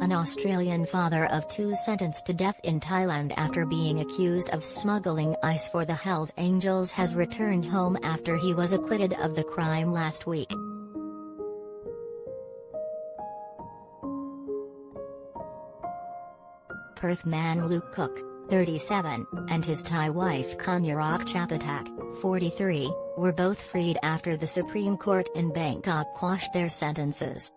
An Australian father of two sentenced to death in Thailand after being accused of smuggling ice for the Hells Angels has returned home after he was acquitted of the crime last week. Perth man Luke Cook, 37, and his Thai wife Kanyarat Wechapitak, 43, were both freed after the Supreme Court in Bangkok quashed their sentences.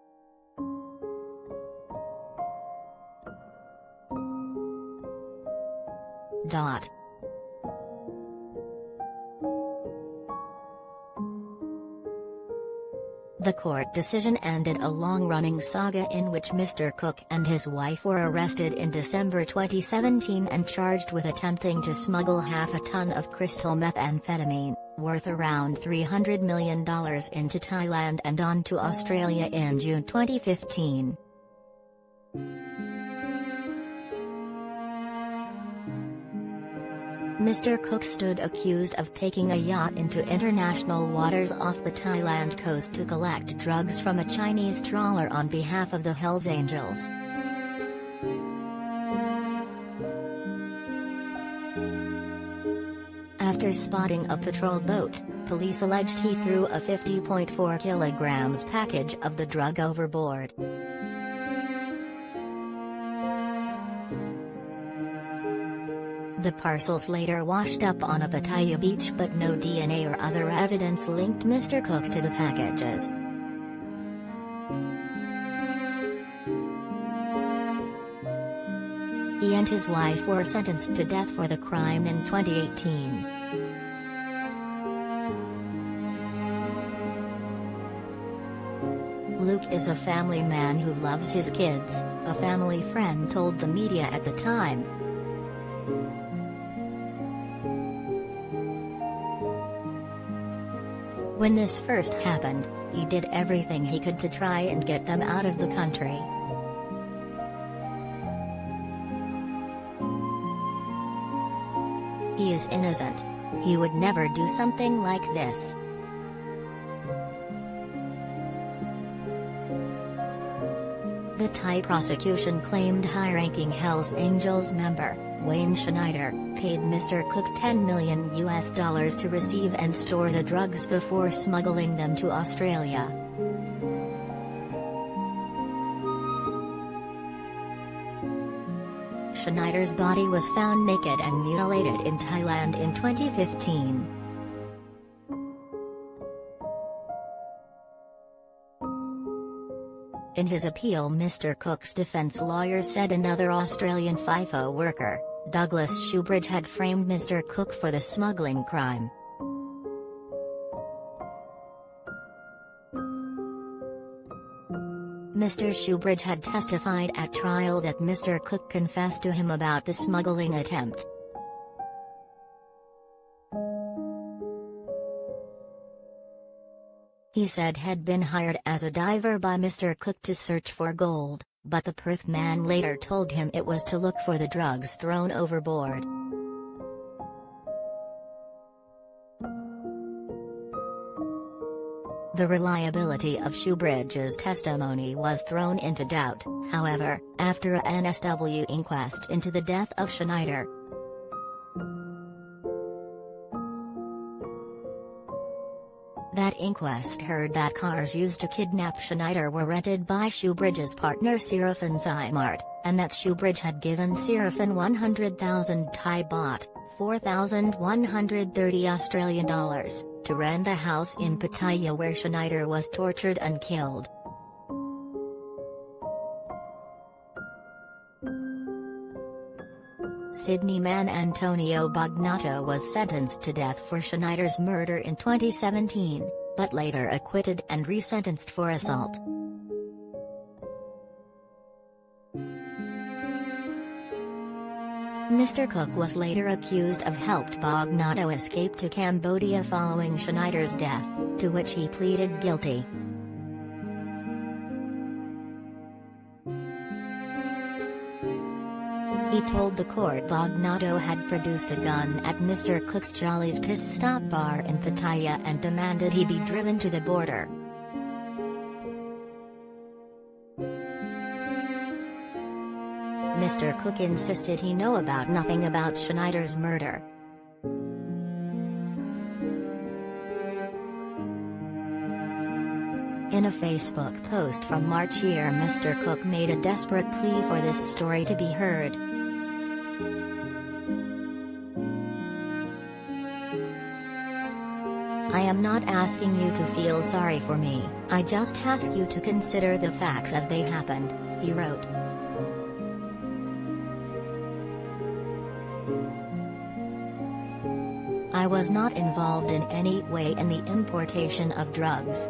The court decision ended a long-running saga in which Mr. Cook and his wife were arrested in December 2017 and charged with attempting to smuggle half a ton of crystal methamphetamine, worth around $300 million into Thailand and on to Australia in June 2015. Mr. Cook stood accused of taking a yacht into international waters off the Thailand coast to collect drugs from a Chinese trawler on behalf of the Hells Angels. After spotting a patrol boat, police alleged he threw a 50.4 kilograms package of the drug overboard. The parcels later washed up on a Pattaya beach, but no DNA or other evidence linked Mr. Cook to the packages. He and his wife were sentenced to death for the crime in 2018. Luke is a family man who loves his kids, a family friend told the media at the time. When this first happened, he did everything he could to try and get them out of the country. He is innocent. He would never do something like this. The Thai prosecution claimed high-ranking Hells Angels member, Wayne Schneider, paid Mr. Cook $10 million to receive and store the drugs before smuggling them to Australia. Schneider's body was found naked and mutilated in Thailand in 2015. In his appeal, Mr. Cook's defense lawyer said another Australian FIFO worker, Douglas Shoebridge, had framed Mr. Cook for the smuggling crime. Mr. Shoebridge had testified at trial that Mr. Cook confessed to him about the smuggling attempt. He said had been hired as a diver by Mr. Cook to search for gold, but the Perth man later told him it was to look for the drugs thrown overboard. The reliability of Shoebridge's testimony was thrown into doubt, however, after a NSW inquest into the death of Schneider. That inquest heard that cars used to kidnap Schneider were rented by Shoebridge's partner Sirafin Zimart, and that Shoebridge had given Sirafin 100,000 Thai baht, $4,130 Australian dollars, to rent a house in Pattaya where Schneider was tortured and killed. Sydney man Antonio Bagnato was sentenced to death for Schneider's murder in 2017, but later acquitted and resentenced for assault. Mr. Cook was later accused of helped Bagnato escape to Cambodia following Schneider's death, to which he pleaded guilty. He told the court Bagnato had produced a gun at Mr. Cook's Jolly's Piss Stop bar in Pattaya and demanded he be driven to the border. Mr. Cook insisted he know about nothing about Schneider's murder. In a Facebook post from March year, Mr. Cook made a desperate plea for this story to be heard. I am not asking you to feel sorry for me, I just ask you to consider the facts as they happened, he wrote. I was not involved in any way in the importation of drugs.